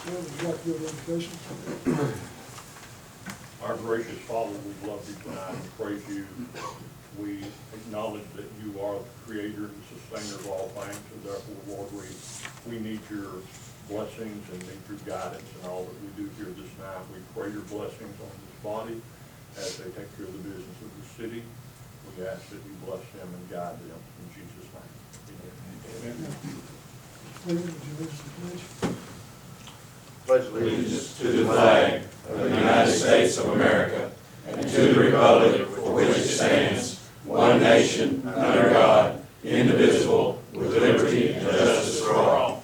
Would you like to give an invocation? Our gracious Father, we love you tonight and praise you. We acknowledge that you are the creator and sustainer of all things, and therefore, Lord, we need your blessings and need your guidance in all that we do here this night. We pray your blessings on this body as they take care of the business of the city. We ask that you bless them and guide them in Jesus' name. Amen. Would you lead us in pledge? Pledge allegiance to the flag of the United States of America and to the republic for which it stands, one nation, under God, indivisible, with liberty and justice for all.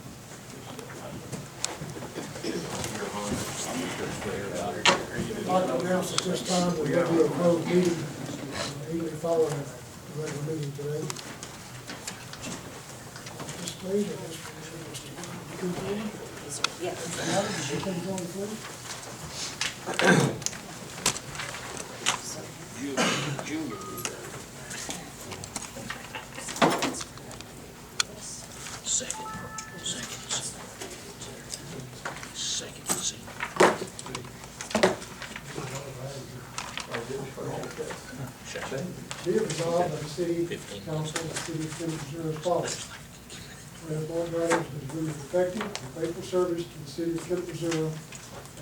I'd like to announce at this time that there will be a closed meeting immediately following the regular meeting today. This stage, I guess, Mr. Cooper. Yes. You can go on, please. Junior. Second. Be it resolved by the city council of the city of Kennett, Missouri as follows. Whereas the board of directors has been effective and faithful service to the city of Kennett, Missouri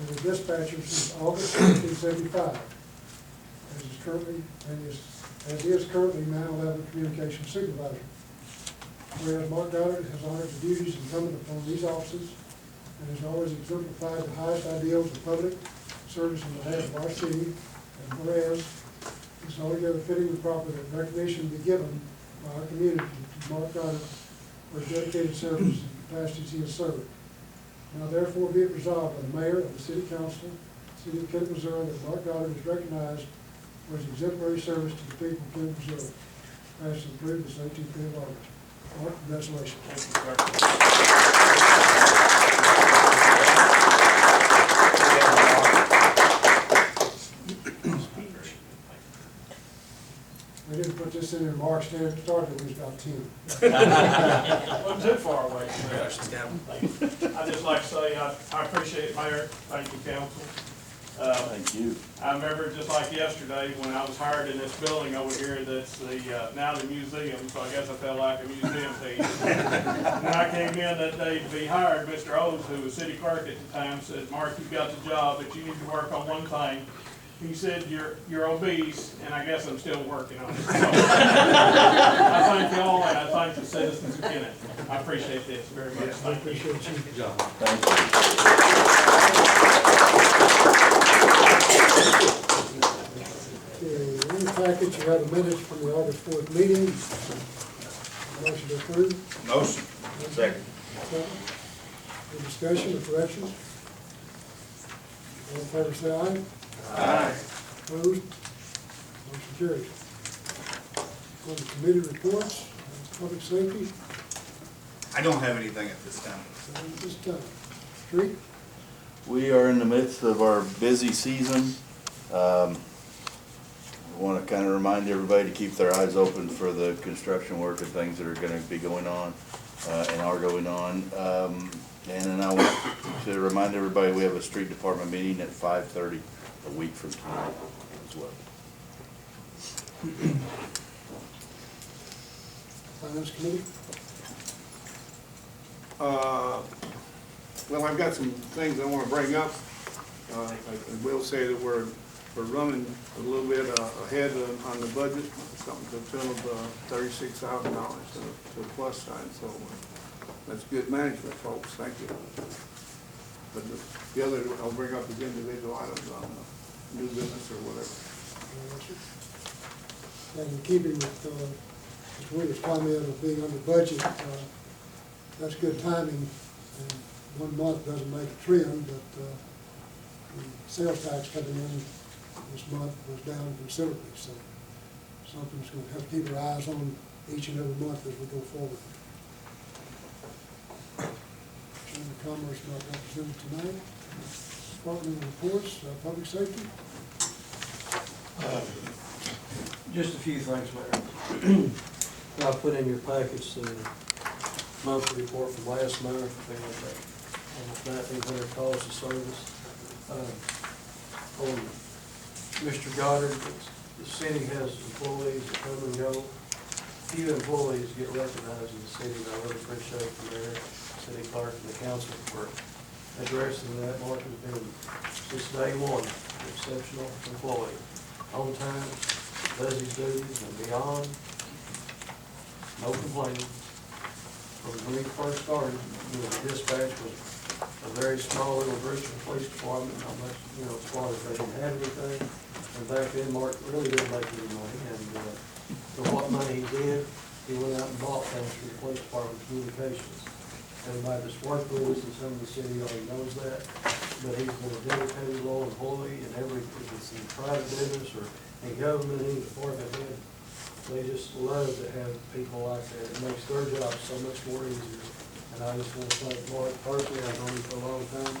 as a dispatcher since August 1975, as is currently 9/11 communications supervisor. Whereas Mark Goddard has honored the duties incumbent upon these offices and has always exemplified the highest ideals of public service on behalf of our city, and whereas it's altogether fitting and proper that recognition be given by our community to Mark Goddard for his dedicated service and capacities he has served. Now therefore be it resolved by the mayor of the city council, city of Kennett, Missouri, that Mark Goddard is recognized for his exemplary service to the people of Kennett, Missouri. Passed and approved this 18th day of August. Mark, congratulations. We didn't put this in your March there to start it, we was about 10. Wasn't too far away from there. I'd just like to say, I appreciate it, Mayor. Thank you, council. Thank you. I remember just like yesterday when I was hired in this building over here that's the, now the museum, so I guess I felt like a museum thief. When I came in that day to be hired, Mr. O's, who was city clerk at the time, said, Mark, you've got the job, but you need to work on one thing. He said, you're obese, and I guess I'm still working on it. So, I thank you all, and I thank the citizens of Kennett. I appreciate this very much. I Thank you. appreciate you. Good job. Thank you. Okay, in the package, you have the minutes from the August 4th meeting. Motion to approve. Motion. Second. Any discussion or corrections? All in favor, say aye. Aye. Opposed? Motion carries. On the committee reports, public safety, I don't have anything at this time. at this time. Street, We are in the midst of our busy season. I want to kind of remind everybody to keep their eyes open for the construction work and things that are going to be going on and are going on. And then I want to remind everybody we have a street department meeting at 5:30 a week from tonight as well. finance committee, Well, I've got some things I want to bring up. I will say that we're running a little bit ahead on the budget, something to the tune of $36,000 to the plus side, so that's good management, folks, thank you. But the other, I'll bring up as individual items on new business or whatever. and in keeping with Mr. Williams' comment of being under budget, that's good timing. And 1 month doesn't make a trend, but the sales tax coming in this month was down considerably, so something's going to have to keep our eyes on each and every month as we go forward. Chamber of Commerce not represented tonight. Department reports, public safety. Just a few things, Mayor. I put in your package the monthly report from last month, almost 1,900 calls of service. On Mr. Goddard, the city has employees that come and go. Few employees get recognized in the city, and I really appreciate the mayor, city clerk, and the council for addressing that. Mark has been, since day one, an exceptional employee. On time, does his duties and beyond, no complaining. From when he first started, dispatch was a very small little Bristol police department, not much, squad, they didn't have anything. And back then, Mark really didn't make any money, and, for what money he did, he went out and bought things for the police department communications. Everybody that's worked with us, and some of the city already knows that, but he's been a dedicated, loyal employee, and if it's in private business or in government, any department head, they just love to have people like that. It makes their job so much more easier. And I just want to thank Mark personally. I've known him for a long time.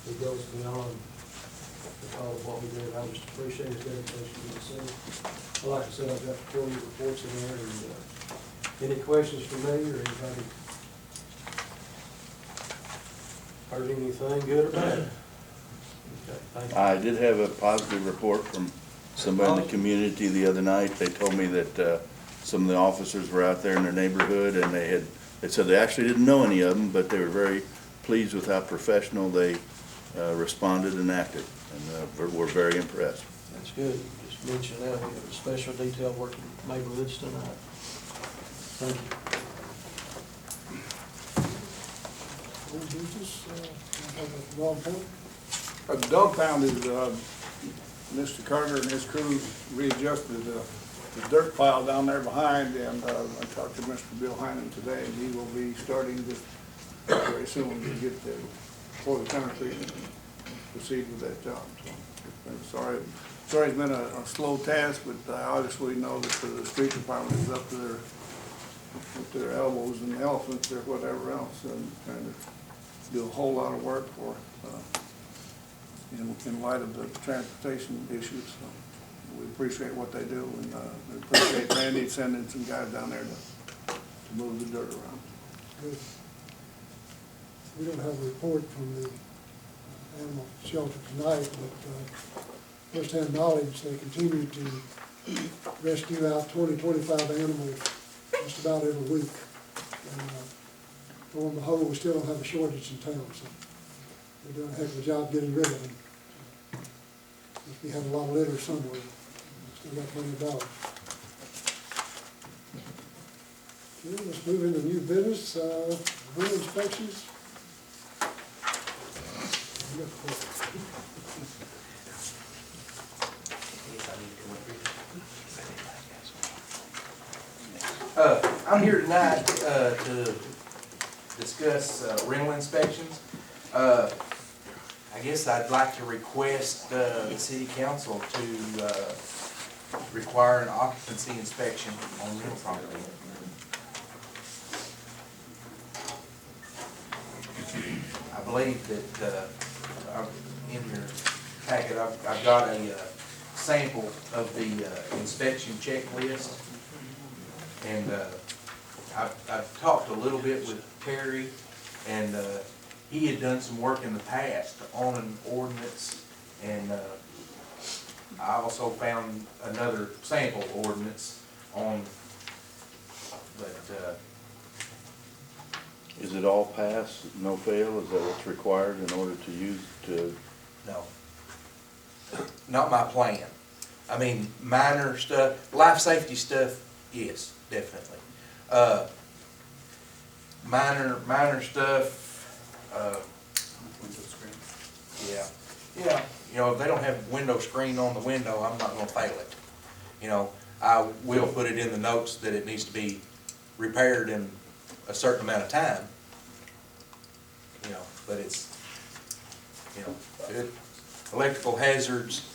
He goes beyond the call of what we did. I just appreciate his dedication to the city. Like I said, I've got the quarterly reports in there, and any questions for me or anybody heard anything good or bad? Okay, thank you. I did have a positive report from somebody in the community the other night. They told me that some of the officers were out there in their neighborhood, and they said they actually didn't know any of them, but they were very pleased with how professional they responded and acted, and were very impressed. That's good. Just mention that. We have a special detail working neighborhoods tonight. Thank you. Old business, Rob Ford. The dog pound is, Mr. Carter and his crew readjusted the dirt pile down there behind, and I talked to Mr. Bill Hyman today, and he will be starting this very soon to get the, pour the concrete and proceed with that job. So, sorry it's been a slow task, but I obviously know that the street department is up to their elbows in elephants or whatever else, and trying to do a whole lot of work for in light of the transportation issues. So we appreciate what they do, and we appreciate Randy sending some guys down there to move the dirt around. Good. We don't have a report from the animal shelter tonight, but first-hand knowledge, they continue to rescue out 20-25 animals just about every week. And lo and behold, we still don't have a shortage in town, so they're doing a heck of a job getting rid of them. Must be having a lot of litter somewhere. Still got plenty of dogs. Okay, let's move into new business, home inspections. I'm here tonight to discuss rental inspections. I guess I'd like to request the city council to require an occupancy inspection on rental property. I believe that in your packet, I've got a sample of the inspection checklist. And I've talked a little bit with Terry, and he had done some work in the past on an ordinance, and I also found another sample ordinance on, but Is it all pass, no fail? Is that what's required in order to use to? no, not my plan. I mean, minor stuff, life safety stuff, yes, definitely. Minor stuff, yeah, you know, if they don't have window screen on the window, I'm not gonna fail it. You know, I will put it in the notes that it needs to be repaired in a certain amount of time. You know, but it's, you know, electrical hazards,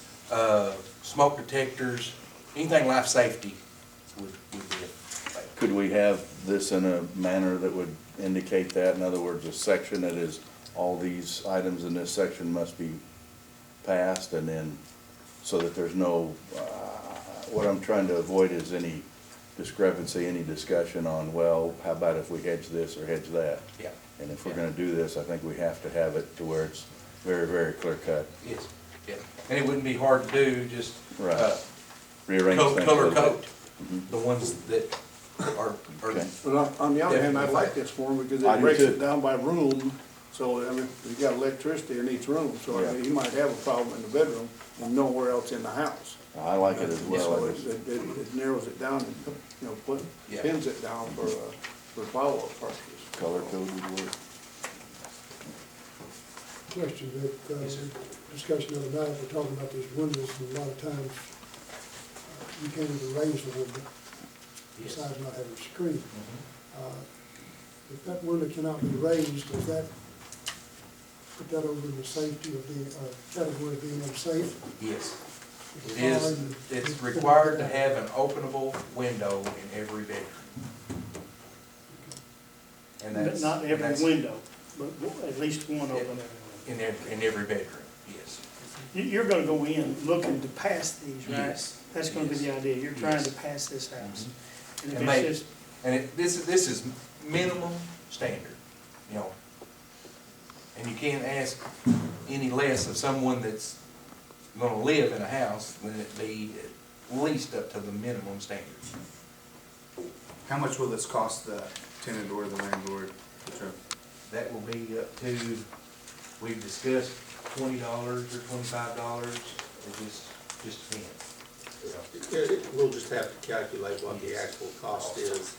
smoke detectors, anything life safety would be it. Could we have this in a manner that would indicate that? In other words, a section that is, all these items in this section must be passed, and then, so that there's no, what I'm trying to avoid is any discrepancy, any discussion on, well, how about if we hedge this or hedge that? Yeah. And if we're gonna do this, I think we have to have it to where it's very, very clear cut. Yes, yeah. And it wouldn't be hard to do, just, Right. Rearrange color things a little bit. code, the ones that are, Okay. But on the other hand, I Definitely. like this form because I it do breaks too. it down by room. So, I mean, you got electricity in each room, so I mean, Yeah. you might have a problem in the bedroom and nowhere else in the house. I like it as well. So I just- it narrows it down and, you know, Yeah. pins it down for follow-up purposes. Color code would work. Question that, Yes, sir. discussion the other night, we're talking about these windows, and a lot of times, you can't even raise the window, Yes. besides not having a screen. Mhm. If that window cannot be raised, does that put that over in the safety of being, category of being unsafe? Yes. It is, it's required to have an openable window in every bedroom. And But that's. not and every that's window, but at least one open every in every bedroom, yes. window. You're gonna go in looking to pass these, right? Yes. That's gonna be Yes. the idea, you're trying to Yes. pass this house. And And if make- it's just, And this is minimum standard, you know. And you can't ask any less of someone that's gonna live in a house than it be at least up to the minimum standard. How much will this cost the tenant or the landlord? That will be up to, we've discussed $20 or $25, it just depends. We'll just have to calculate what the actual cost is,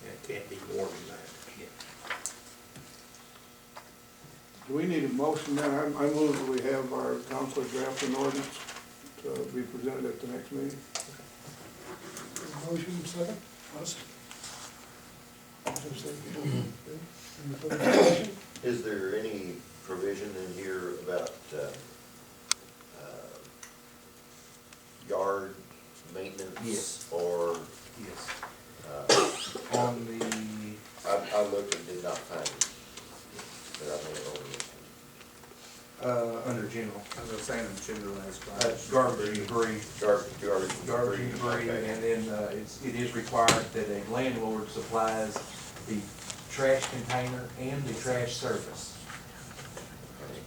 and it can't be more than that. Do we need a motion then? I move that we have our counselor draft an ordinance to be presented at the next meeting. Motion, second? Any further discussion? Is there any provision in here about yard maintenance? Yes. Or, Yes. On the, I looked and did not find it, but I may have overlooked under general, I was saying in general as garbage and debris. it. Garbage And okay. then it is required that a landlord supplies the trash container and the trash service. Okay.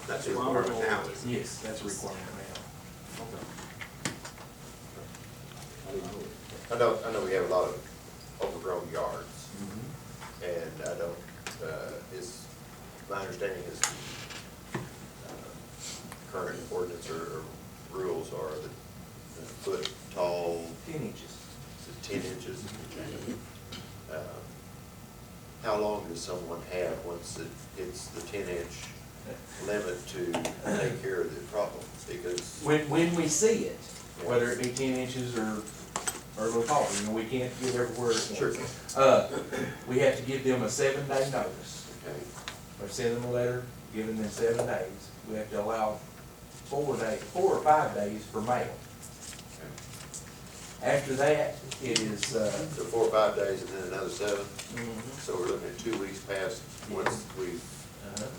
That's a requirement now, isn't it? Yes, that's a requirement now. I know we have a lot of overgrown yards, and I don't, my understanding is current ordinance or rules are the foot tall, 10 inches. is it 10 inches? How long does someone have once it hits the 10-inch limit to take care of the problem? Because, When we see it, whether it be 10 inches or a little taller, you know, we can't get everywhere at Sure. once. We have to give them a 7-day notice. okay, Or send them a letter, giving them 7 days. We have to allow 4 or 5 days for mail. okay. After that, it is, So 4 or 5 days and then another 7? So we're looking at 2 weeks past once we've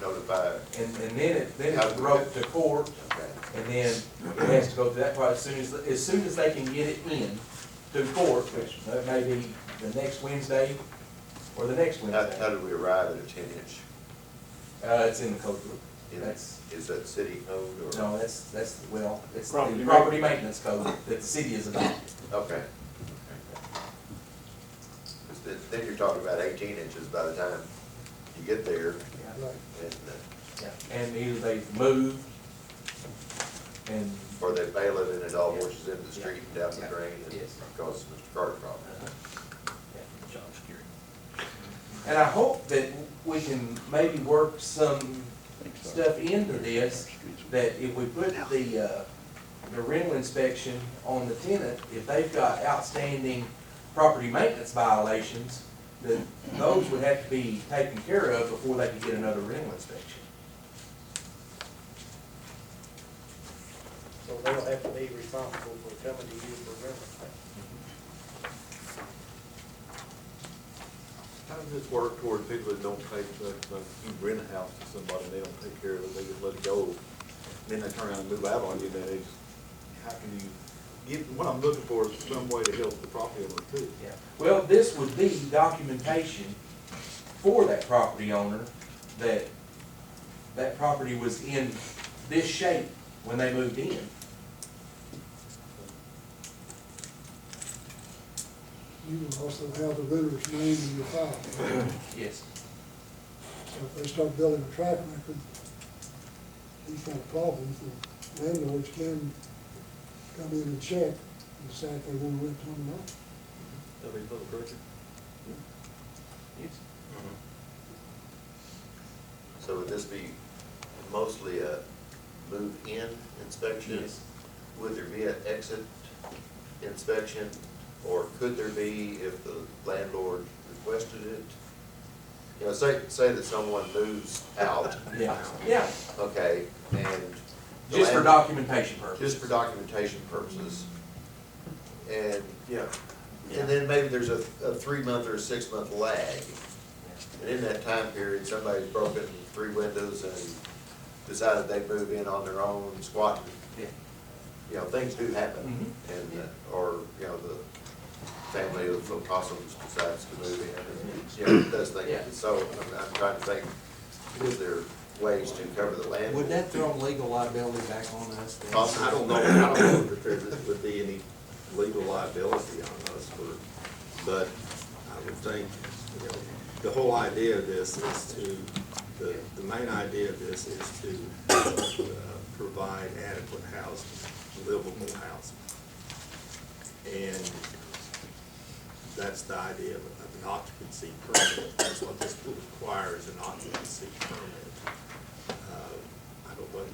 notified. and then How it's do we brought get- to court, Okay, and then it has to go through that part as soon as they can get it in to court, which may be the next Wednesday or the next how Wednesday. do we arrive at a 10-inch? It's in the code book. Is that city code or? No, that's, well, it's Property the property maintenance code that the city has adopted. Okay. 'Cause then you're talking about 18 inches by the time you get there, Right. and, Yeah. And either they've moved and, or they bail it and it all washes into the street and down the Yeah. drain and Yes. causes Mr. Carter problems. and I hope that we can maybe work some stuff into this, that if we put the rental inspection on the tenant, if they've got outstanding property maintenance violations, then those would have to be taken care of before they could get another rental inspection. so they'll have to be responsible for coming to you for rental. How does this work toward people that don't take, you rent a house to somebody and they don't take care of it, they just let it go, then they turn around and move out on you, then how can you what I'm looking for is some way to help the property owner too. Yeah, well, this would be documentation for that property owner that that property was in this shape when they moved in. You will also have the renter's name in your file. Yes. So if they start building a track record, these kind of problems, the landlords can come in and check and decide if they want to rent to them or not. That'll be public record. Yes. So would this be mostly a move-in inspection? Yes. Would there be an exit inspection, or could there be if the landlord requested it? You know, say that someone moves out, Yeah, yeah, okay, and. the just for land- documentation purposes. Just for documentation purposes. And, you know, and then maybe there's a 3-month or a 6-month lag. And in that time period, somebody's broken 3 windows and decided they'd move in on their own, squatting. Yeah. You know, things do happen. Mhm. And, or, you know, the family of the possums decides to move in and, you know, does things. Yeah. So I'm trying to think, is there ways to cover the landlord? Would that throw legal liability back on us then? Possibly. I don't know if there would be any legal liability on us but I would think, you know, the whole idea of this is the main idea of this is to provide adequate housing, livable housing. And that's the idea of an occupancy permit. That's what this would require, is an occupancy permit. I don't think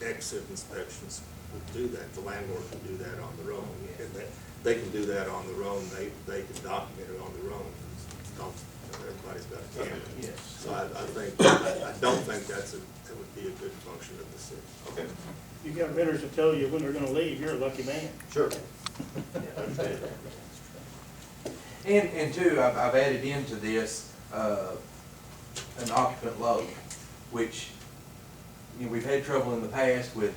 exit inspections would do that. The landlord can do that on their own. And they can do that on their own. They can document it on their own. Everybody's got a camera. Yes. So I don't think that would be a good function of the city. Okay, You got renters that tell you when they're gonna leave, you're a lucky man. sure. And two, I've added into this, an occupant load, which, you know, we've had trouble in the past with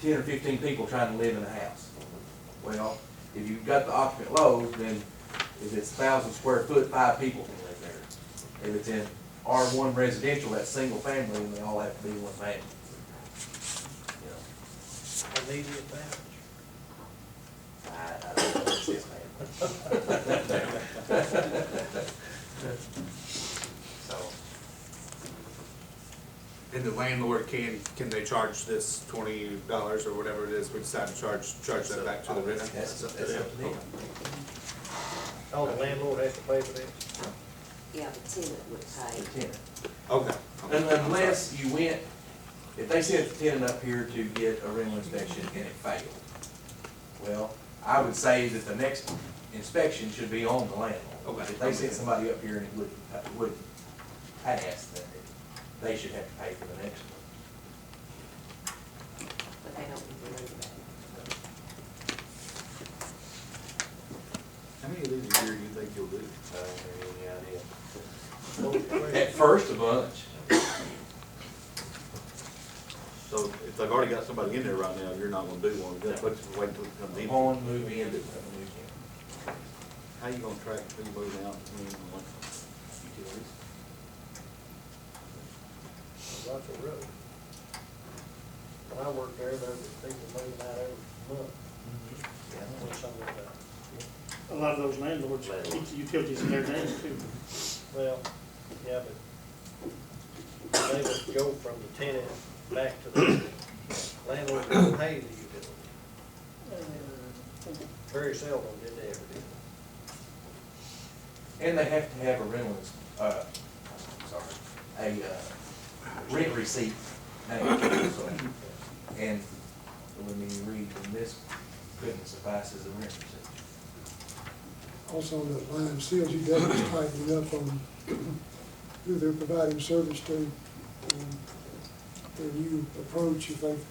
10 or 15 people trying to live in a house. Well, if you've got the occupant load, then if it's 1,000 square foot, 5 people can live there. If it's in R1 residential, that's single family, and they all have to be one family. You know, Immediate damage. I don't know what's his name. So, And the landlord can they charge this $20 or whatever it is, we decide to charge that back to the renter? that's up to them. Oh, the landlord has to pay for this? Yeah, the tenant would pay. The tenant. Okay. Unless you went, if they sent the tenant up here to get a rental inspection and it failed, well, I would say that the next inspection should be on the landlord. Okay. If they sent somebody up here and it wouldn't pass, then they should have to pay for the next one. But they don't need to worry about it. How many of these a year do you think you'll do? Any idea? At first, a bunch. So if they've already got somebody in there right now, you're not gonna do one, just wait until it comes in. On, move in, move in. How you gonna track who moving out, I mean, like, utilities? Lots of road. When I worked there was people moving out every month. Or something like that. A lot of those landlords, utilities in their name too. Well, yeah, but they would go from the tenant back to the landlord would pay the utility. Very seldom did they ever do that. And they have to have a rental, rent receipt now. So, and when you read from this, couldn't suffice as a rent receipt. Also on that line, CLGW is tightening up on who they're providing service to. Their new approach, if they've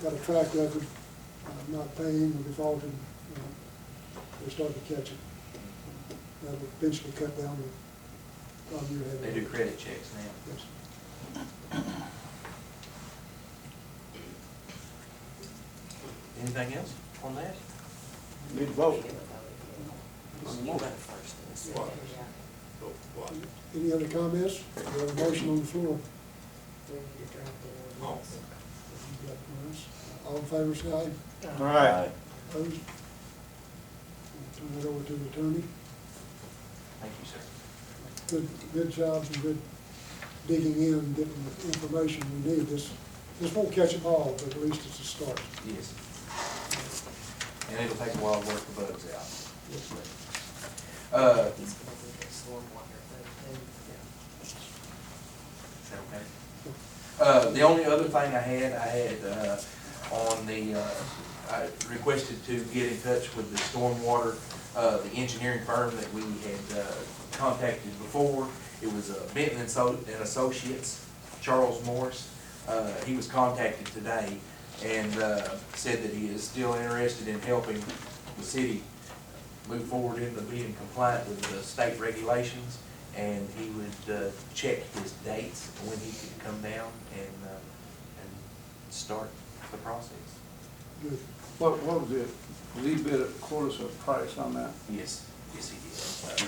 got a track record of not paying or defaulting, they start to catch it. That will eventually cut down the problem you're having. They do credit checks now. Yes. Anything else on that? Need to vote. You went first in the second, yeah. Any other comments? We have a motion on the floor. We need to draft the ordinance. All in favor, say aye. All right. Opposed? Turn it over to the attorney. Thank you, sir. Good job and good digging in, getting the information we need. This won't catch them all, but at least it's a start. Yes. And it'll take a while to work the bugs out. Yes, ma'am. He's gonna look at stormwater thing too. Is that okay? The only other thing I had on the, I requested to get in touch with the stormwater, the engineering firm that we had contacted before. It was Benton and Associates, Charles Morris. He was contacted today and said that he is still interested in helping the city move forward into being compliant with the state regulations, and he would check his dates when he could come down and start the process. Good. What was it? Did he bid a quote us a price on that? Yes, yes, he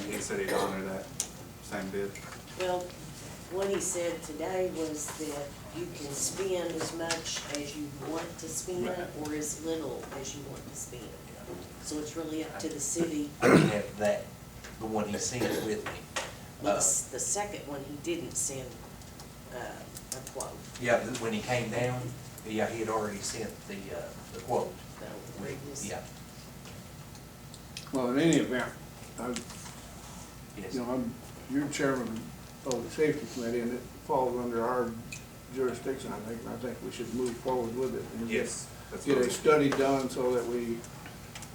did. He said he'd honor that same bid. Well, what he said today was that you can spend as much as you want to spend or as little as you want to spend. So it's really up to the city. I didn't have that, the one he sent with me. Well, the second one, he didn't send a quote. Yeah, when he came down, yeah, he had already sent the quote. The previous. Yeah, Well, in any event, yes. you know, you're chairman of the Public Safety Committee, and it falls under our jurisdiction, I think, and I think we should move forward with it. And Yes. that's Get what a we- study done so that we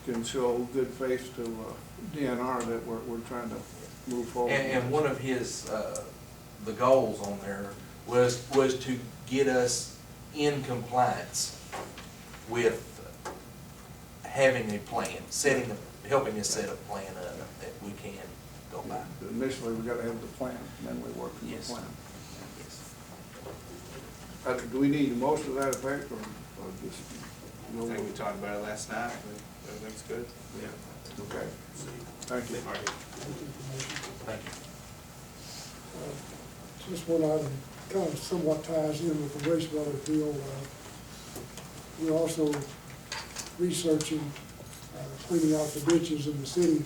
can show good faith to DNR that we're trying to move forward. And one of his, the goals on there was to get us in compliance with having a plan, helping us set a plan up that we can go by. Initially, we gotta have the plan, and then we work from the Yes. plan. Yes. Do we need a motion to that effect, or just? I think we talked about it last night, everything's good. Yeah. Okay. Thank you. Thank you. Just one item, kind of somewhat ties in with the wastewater deal. We're also researching cleaning out the ditches in the city.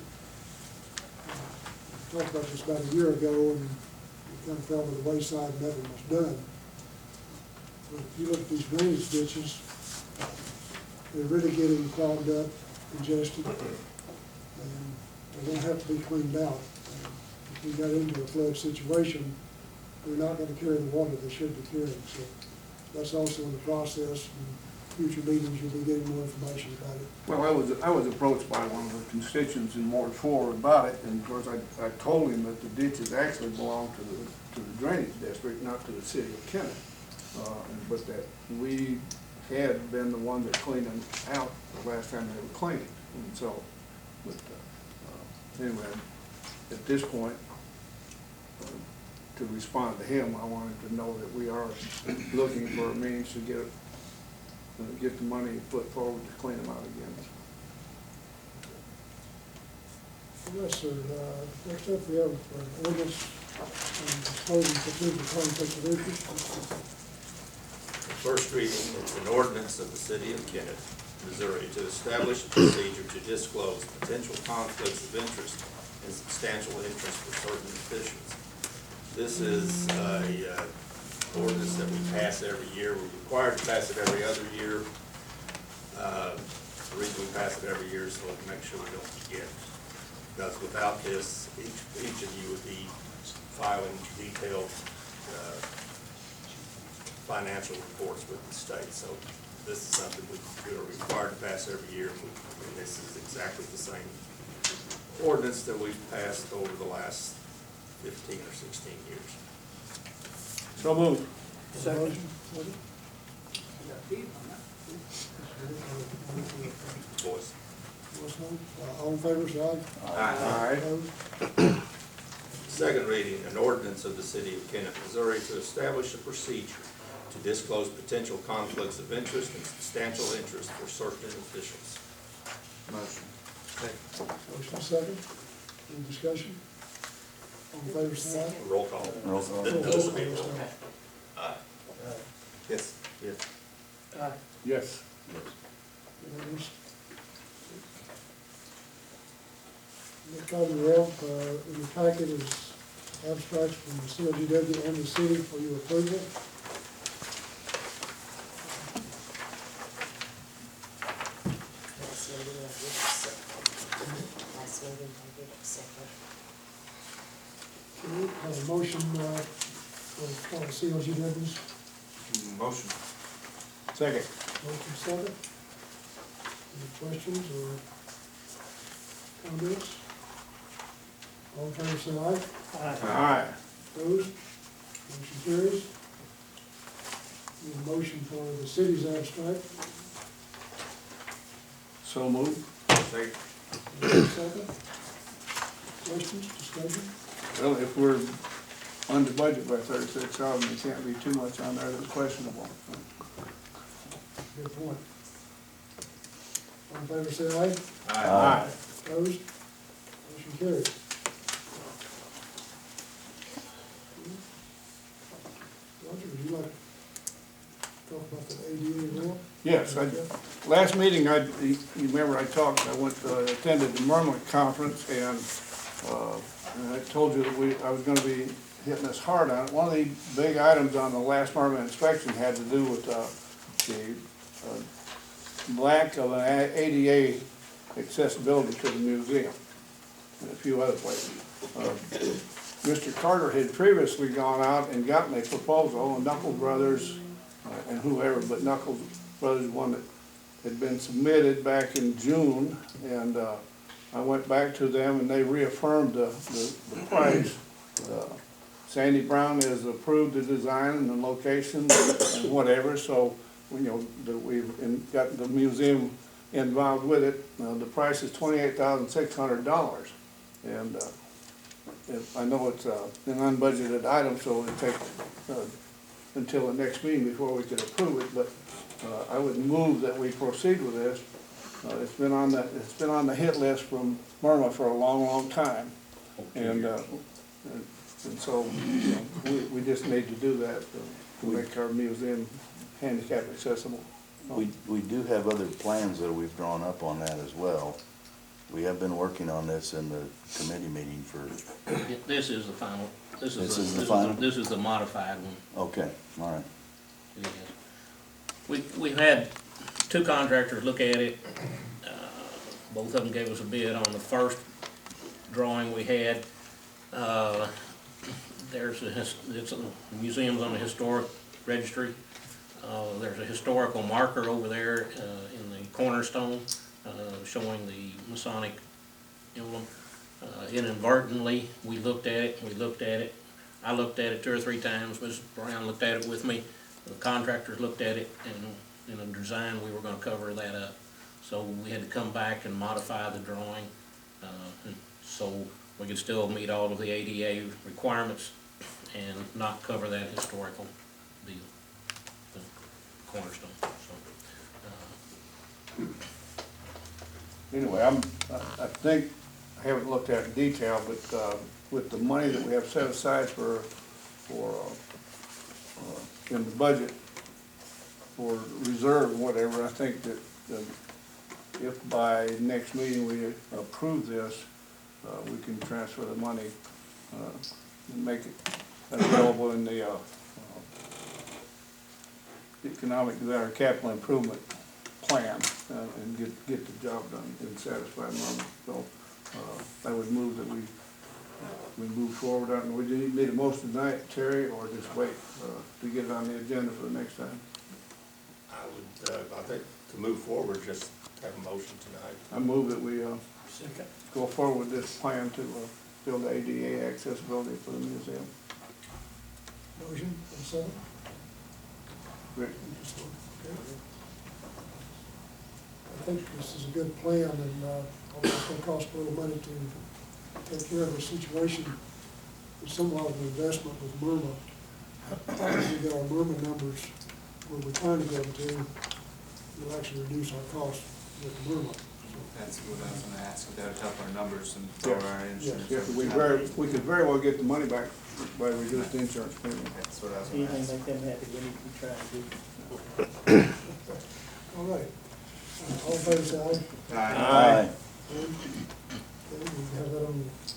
Talked about this about a year ago, and it kind of fell to the wayside and nothing was done. But if you look at these drainage ditches, they're really getting clogged up, congested, and they're gonna have to be cleaned out. If we got into a flood situation, we're not gonna carry the water they should be carrying, so that's also in the process, and future meetings you'll be getting more information about it. Well, I was approached by one of the constituents in Ward 4 about it, and of course, I told him that the ditches actually belong to the drainage district, not to the city of Kennett. But that we had been the one that cleaned them out the last time they were cleaned. And so, but, anyway, at this point, to respond to him, I wanted to know that we are looking for a means to get the money put forward to clean them out again. Yes, sir. Next up, we have an ordinance on disclosing potential conflicts of interest. The first reading is an ordinance of the city of Kennett, Missouri, to establish a procedure to disclose potential conflicts of interest and substantial interest for certain officials. This is a ordinance that we pass every year. We're required to pass it every other year. The reason we pass it every year is so we can make sure we don't forget. Because without this, each of you would be filing detailed financial reports with the state. So this is something we are required to pass every year. And this is exactly the same ordinance that we've passed over the last 15 or 16 years. So moved. Second. Voice. All in favor, say aye. Aye. Opposed? Second reading, an ordinance of the city of Kennett, Missouri, to establish a procedure to disclose potential conflicts of interest and substantial interest for certain officials. Motion. Motion second. Any discussion? All in favor, say aye. Roll call. Roll call. Aye. Yes. Yes. Aye. Yes. Unanimous. Next item we have, in your packet is abstracts from the CLGW and the city for your approval. Last meeting, I did accept it. Last meeting, I did accept it. Okay, have a motion, for the CLGWs. Motion. Second. Motion second. Any questions or comments? All in favor, say aye. Aye. Opposed? Motion carries. Need a motion for the city's abstract. So moved. Second. Second. Questions, discussion? Well, if we're under budget by 36,000, there can't be too much on there that's questionable. Good point. All in favor, say aye. Aye. Opposed? Motion carries. Roger, would you like to talk about the ADA more? Yes, last meeting, you remember I attended the Merrimack conference, and I told you that I was gonna be hitting this hard on it. One of the big items on the last Merrimack inspection had to do with the lack of an ADA accessibility to the museum and a few other places. Mr. Carter had previously gone out and gotten a proposal, and Knuckles Brothers and whoever, but Knuckles Brothers one that had been submitted back in June, and I went back to them and they reaffirmed the price. Sandy Brown has approved the design and the location and whatever, so that we've got the museum involved with it. The price is $28,600, and I know it's an unbudgeted item, so it'll take until the next meeting before we can approve it, but I would move that we proceed with this. It's been on the hit list from Myrna for a long, long time, and so we just need to do that to make our museum handicap accessible. We do have other plans that we've drawn up on that as well. We have been working on this in the committee meeting for, This is the final. This is the final? This is the modified one. okay, all right. It is. We've had two contractors look at it. Both of them gave us a bid on the first drawing we had. It's a museum's on the historic registry. There's a historical marker over there in the cornerstone showing the Masonic emblem. Inadvertently, we looked at it. I looked at it 2 or 3 times. Mrs. Brown looked at it with me. The contractors looked at it, and in the design, we were going to cover that up. So we had to come back and modify the drawing, so we could still meet all of the ADA requirements and not cover that historical deal, the cornerstone. So, Anyway, I think, I haven't looked at it in detail, but with the money that we have set aside for in the budget for reserve and whatever, I think that if by next meeting we approve this, we can transfer the money and make it available in the capital improvement plan and get the job done and satisfy them. So I would move that we move forward on. We need a motion tonight, Terry, or just wait to get it on the agenda for the next time. I would, I think to move forward, just have a motion tonight. I move that we go forward with this plan to build ADA accessibility for the museum. Motion, and second? Rick? Okay. I think this is a good plan, and although it's gonna cost a little money to take care of the situation, there's some level of investment with Myrna as we get our Burma numbers where we're trying to get them to, we'll actually reduce our costs with Burma. That's what I was gonna ask, if that would help our numbers and lower our insurance. Yeah, we could very well get the money back by reducing the insurance premium. That's what I was gonna Anything ask. make them happy, we need to be trying to do. All right. All in favor, say aye. Aye. Okay, we have that on the